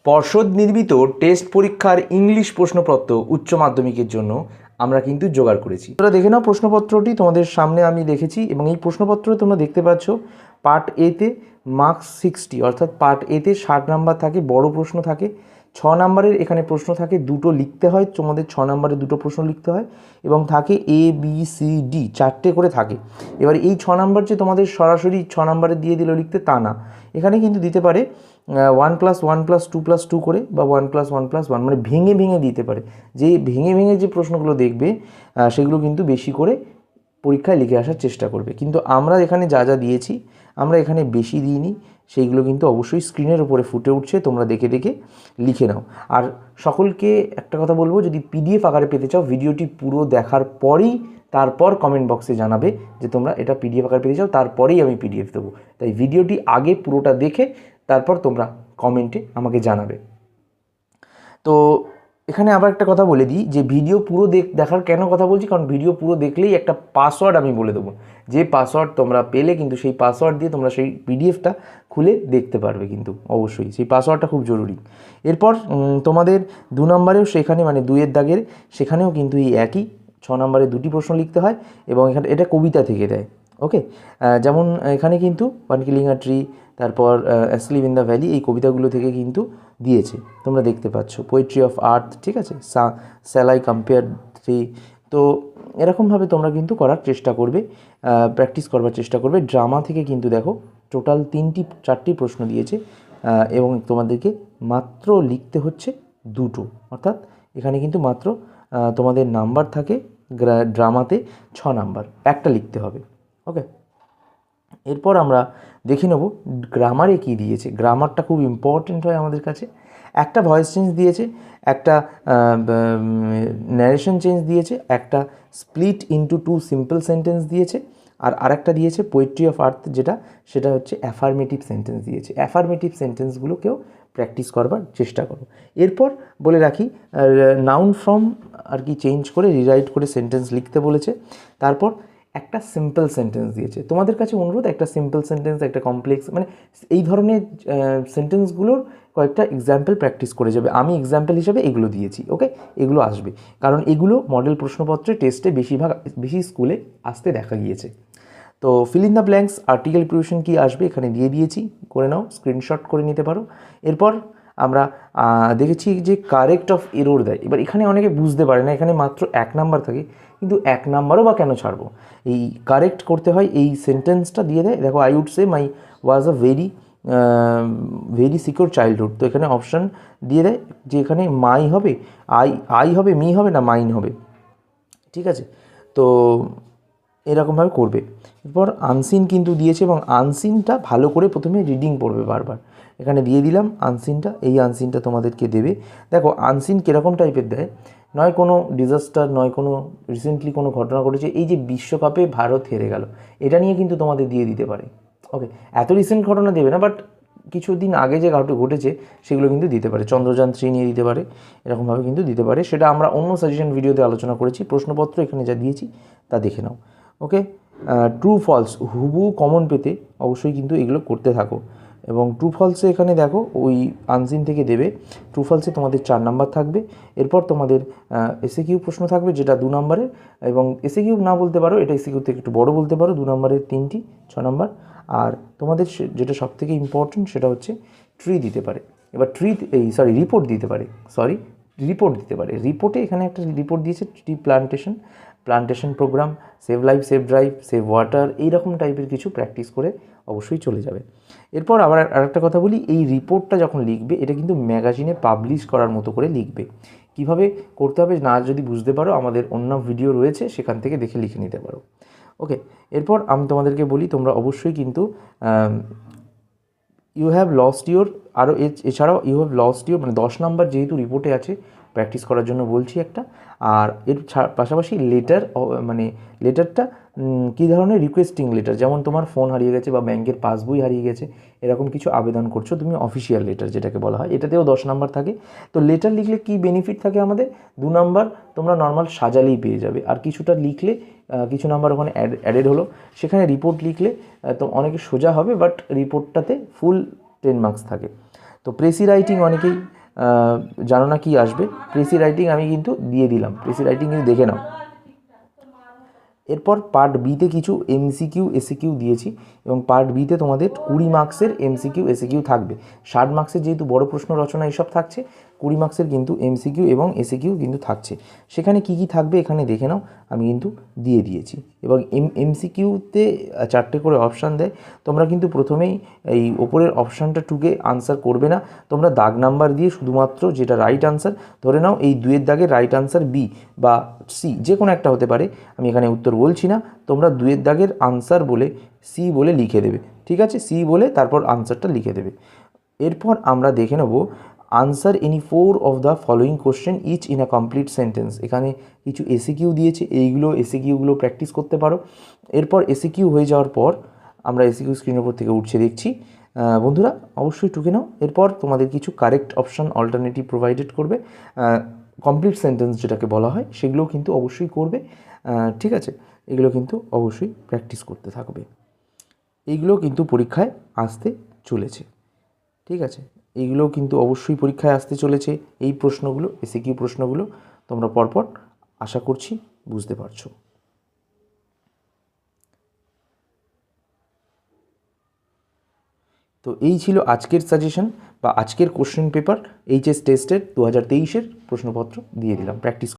পর্ষদ নির্মিত টেস্ট পরীক্ষার ইংলিশ প্রশ্নপত্র উচ্চ মাধ্যমিকের জন্য আমরা কিন্তু জোগাড় করেছি। তোমরা দেখে নাও প্রশ্নপত্রটি তোমাদের সামনে আমি দেখেছি এবং এই প্রশ্নপত্র তোমরা দেখতে পাচ্ছ পার্ট এতে মার্কস 60 অর্থাৎ পার্ট এতে 60 নাম্বার থাকে, বড় প্রশ্ন থাকে। 6 নাম্বারের এখানে প্রশ্ন থাকে, দুটো লিখতে হয়, তোমাদের 6 নাম্বারে দুটো প্রশ্ন লিখতে হয় এবং থাকে এ বি সি ডি 4টে করে থাকে। এবার এই 6 নাম্বার যে তোমাদের সরাসরি 6 নাম্বারে দিয়ে দিল লিখতে তা না, এখানে কিন্তু দিতে পারে 1+1+2+2 করে বা 1+1+1 মানে ভেঙে ভেঙে দিতে পারে। যে ভেঙে ভেঙে যে প্রশ্নগুলো দেখবে সেগুলো কিন্তু বেশি করে পরীক্ষায় লিখে আসার চেষ্টা করবে। কিন্তু আমরা এখানে যা যা দিয়েছি আমরা এখানে বেশি দিইনি, সেইগুলো কিন্তু অবশ্যই স্ক্রিনের উপরে ফুটে উঠছে, তোমরা দেখে দেখে লিখে নাও। আর সকলকে একটা কথা বলবো, যদি পিডিএফ আকারে পেতে চাও ভিডিওটি পুরো দেখার পরেই তারপর কমেন্ট বক্সে জানাবে যে তোমরা এটা পিডিএফ আকারে পেতে চাও, তারপরেই আমি পিডিএফ দেবো। তাই ভিডিওটি আগে পুরোটা দেখে তারপর তোমরা কমেন্টে আমাকে জানাবে। তো এখানে আবার একটা কথা বলে দিই যে ভিডিও পুরো দেখার কেন কথা বলছি, কারণ ভিডিও পুরো দেখলেই একটা পাসওয়ার্ড আমি বলে দেবো, যে পাসওয়ার্ড তোমরা পেলে কিন্তু সেই পাসওয়ার্ড দিয়ে তোমরা সেই পিডিএফটা খুলে দেখতে পারবে। কিন্তু অবশ্যই সেই পাসওয়ার্ডটা খুব জরুরি। এরপর তোমাদের 2 নম্বরেও সেখানে মানে 2-এর দাগের সেখানেও কিন্তু এই একই 6 নম্বরে 2টি প্রশ্ন লিখতে হয় এবং এখানে এটা কবিতা থেকে দেয়। ওকে, যেমন এখানে কিন্তু ওয়ান কিলিং আ ট্রি, তারপর অ্যাসলিভ ইন দ্য ভ্যালি, এই কবিতাগুলো থেকে কিন্তু দিয়েছে, তোমরা দেখতে পাচ্ছ। পোয়েট্রি অফ আর্থ, ঠিক আছে, শ্যাল আই কম্পেয়ার ট্রি। তো এরকমভাবে তোমরা কিন্তু করার চেষ্টা করবে, প্র্যাকটিস করবার চেষ্টা করবে। ড্রামা থেকে কিন্তু দেখো টোটাল 4টি প্রশ্ন দিয়েছে এবং তোমাদেরকে মাত্র লিখতে হচ্ছে 2টো, অর্থাৎ এখানে কিন্তু মাত্র তোমাদের নাম্বার থাকে ড্রামাতে 6 নাম্বার, একটা লিখতে হবে। ওকে, এরপর আমরা দেখে নেব গ্রামারে কি দিয়েছে। গ্রামারটা খুব ইম্পর্টেন্ট হয় আমাদের কাছে। একটা ভয়েস চেঞ্জ দিয়েছে, একটা ন্যারেশন চেঞ্জ দিয়েছে, একটা স্প্লিট ইনটু 2 সিম্পল সেন্টেন্স দিয়েছে, আর আরেকটা দিয়েছে পোয়েট্রি অফ আর্থ, সেটা হচ্ছে অ্যাফার্মেটিভ সেন্টেন্স দিয়েছে। অ্যাফার্মেটিভ সেন্টেন্সগুলোকেও প্র্যাকটিস করবার চেষ্টা করো। এরপর বলে রাখি নাউন ফর্ম আর কি চেঞ্জ করে রিরাইট করে সেন্টেন্স লিখতে বলেছে। তারপর একটা সিম্পল সেন্টেন্স দিয়েছে। তোমাদের কাছে অনুরোধ, একটা সিম্পল সেন্টেন্স, একটা কমপ্লেক্স, মানে এই ধরনের সেন্টেন্সগুলোর কয়েকটা এক্সাম্পল প্র্যাকটিস করে যাবে। আমি এক্সাম্পল হিসেবে এগুলো দিয়েছি। ওকে, এগুলো আসবে কারণ এগুলো মডেল প্রশ্নপত্রে টেস্টে বেশি স্কুলে আসতে দেখা গিয়েছে। তো fill in the blanks, article preposition কী আসবে এখানে দিয়ে দিয়েছি, করে নাও, স্ক্রিনশট করে নিতে পারো। এরপর আমরা দেখেছি যে কারেক্ট অফ এরর দেয়। এবার এখানে অনেকে বুঝতে পারে না, এখানে মাত্র 1 নাম্বার থাকে, কিন্তু 1 নাম্বারও বা কেন ছাড়বো, এই কারেক্ট করতে হয় এই সেন্টেন্সটা দিয়ে দেয়। দেখো, I would say my was a very secure childhood. তো এখানে অপশান দিয়ে দেয় যে এখানে মাই হবে, আই হবে, মি হবে না মাইন হবে, ঠিক আছে। তো এরকমভাবে করবে। এরপর আনসিন কিন্তু দিয়েছে এবং আনসিনটা ভালো করে প্রথমে রিডিং পড়বে বারবার। এখানে দিয়ে দিলাম আনসিনটা, এই আনসিনটা তোমাদেরকে দেবে। দেখো আনসিন কীরকম টাইপের দেয়, নয় কোনো ডিজাস্টার, নয় কোনো রিসেন্টলি কোনো ঘটনা ঘটেছে, এই যে বিশ্বকাপে ভারত হেরে গেল এটা নিয়ে কিন্তু তোমাদের দিয়ে দিতে পারে। ওকে, এত রিসেন্ট ঘটনা দেবে না, বাট কিছুদিন আগে যে ঘটেছে সেগুলো কিন্তু দিতে পারে। চন্দ্রযান 3 নিয়ে দিতে পারে, এরকমভাবে কিন্তু দিতে পারে। সেটা আমরা অন্য সাজেশন ভিডিওতে আলোচনা করেছি। প্রশ্নপত্র এখানে যা দিয়েছি তা দেখে নাও। ওকে, ট্রু ফলস হুবহু কমন পেতে অবশ্যই কিন্তু এগুলো করতে থাকো। এবং ট্রু ফলসে এখানে দেখো ওই আনসিন থেকে দেবে। ট্রু ফলসে তোমাদের 4 নাম্বার থাকবে। এরপর তোমাদের এসএকিউ প্রশ্ন থাকবে যেটা 2 নাম্বারের, এবং এসএকিউ না বলতে পারো, এটা এসএকিউ থেকে একটু বড় বলতে পারো। 2 নাম্বারের 3টি 6 নাম্বার। আর তোমাদের যেটা সবথেকে ইম্পর্টেন্ট সেটা হচ্ছে ট্রি দিতে পারে। এবার রিপোর্ট দিতে পারে, রিপোর্টে এখানে একটা রিপোর্ট দিয়েছে, tree plantation program, save life, save drive, save water, এইরকম টাইপের কিছু প্র্যাকটিস করে অবশ্যই চলে যাবে। এরপর আবার আরেকটা কথা বলি, এই রিপোর্টটা যখন লিখবে এটা কিন্তু ম্যাগাজিনে পাবলিশ করার মতো করে লিখবে। কিভাবে করতে হবে না যদি বুঝতে পারো, আমাদের অন্য ভিডিও রয়েছে, সেখান থেকে দেখে লিখে নিতে পারো। ওকে, এরপর আমি তোমাদেরকে বলি, তোমরা অবশ্যই কিন্তু ইউ হ্যাভ লস্ট ইউর, আরও এছাড়াও ইউ হ্যাভ লস্ট ইউর মানে 10 নাম্বার যেহেতু রিপোর্টে আছে, প্র্যাকটিস করার জন্য বলছি একটা। আর এর পাশাপাশি লেটারটা কী ধরনের রিকোয়েস্টিং লেটার, যেমন তোমার ফোন হারিয়ে গেছে বা ব্যাংকের পাসবই হারিয়ে গেছে, এরকম কিছু আবেদন করছো তুমি, অফিসিয়াল লেটার যেটাকে বলা হয়, এটাতেও 10 নাম্বার থাকে। তো লেটার লিখলে কী বেনিফিট থাকে আমাদের, 2 নাম্বার তোমরা নর্মাল সাজালেই পেয়ে যাবে। আর কিছুটা লিখলে কিছু নাম্বার ওখানে অ্যাডেড হলো। সেখানে রিপোর্ট লিখলে তো অনেকে সোজা হবে, বাট রিপোর্টটাতে ফুল 10 মার্কস থাকে। তো প্রেসি রাইটিং অনেকেই জানো না কি আসবে। প্রেসি রাইটিং আমি কিন্তু দিয়ে দিলাম, প্রেসি রাইটিং কিন্তু দেখে নাও। এরপর পার্ট বিতে কিছু এমসিকিউ এসিকিউ দিয়েছি এবং পার্ট বিতে তোমাদের 20 মার্কসের এমসিকিউ এসিকিউ থাকবে। 60 মার্কসের যেহেতু বড় প্রশ্ন রচনা এসব থাকছে, 20 মার্কসের কিন্তু এমসিকিউ এবং এসিকিউ কিন্তু থাকছে। সেখানে কি কি থাকবে এখানে দেখে নাও, আমি কিন্তু দিয়ে দিয়েছি। এবং এমসিকিউতে 4টে করে অপশান দেয়। তোমরা কিন্তু প্রথমেই এই ওপরের অপশানটা টুকে আনসার করবে না, তোমরা দাগ নাম্বার দিয়ে শুধুমাত্র যেটা রাইট আনসার ধরে নাও, এই 2-এর দাগের রাইট আনসার বি বা সি, যে কোনো একটা হতে পারে, আমি এখানে উত্তর বলছি না, তোমরা 2-এর দাগের আনসার বলে সি বলে লিখে দেবে, ঠিক আছে? সি বলে তারপর আনসারটা লিখে দেবে। এরপর আমরা দেখে নেব answer any 4 of the following question each in a complete sentence. এখানে কিছু এসিকিউ দিয়েছে, এইগুলো এসিকিউগুলো প্র্যাকটিস করতে পারো। এরপর এসিকিউ হয়ে যাওয়ার পর আমরা এসিকিউ স্ক্রিনের উপর থেকে উঠছে দেখছি, বন্ধুরা অবশ্যই টুকে নাও। এরপর তোমাদের কিছু কারেক্ট অপশান অল্টারনেটিভ প্রোভাইডেড করবে, কমপ্লিট সেন্টেন্স যেটাকে বলা হয়, সেগুলোও কিন্তু অবশ্যই করবে, ঠিক আছে? এগুলো কিন্তু অবশ্যই প্র্যাকটিস করতে থাকবে। এইগুলো কিন্তু পরীক্ষায় আসতে চলেছে, ঠিক আছে? এইগুলো কিন্তু অবশ্যই পরীক্ষায় আসতে চলেছে। এই প্রশ্নগুলো, এসিকিউ প্রশ্নগুলো তোমরা পরপর আশা করছি বুঝতে পারছো। তো এই ছিল আজকের সাজেশন বা আজকের কোশ্চেন পেপার। এইচএস টেস্টের 2023-এর প্রশ্নপত্র দিয়ে দিলাম, প্র্যাকটিস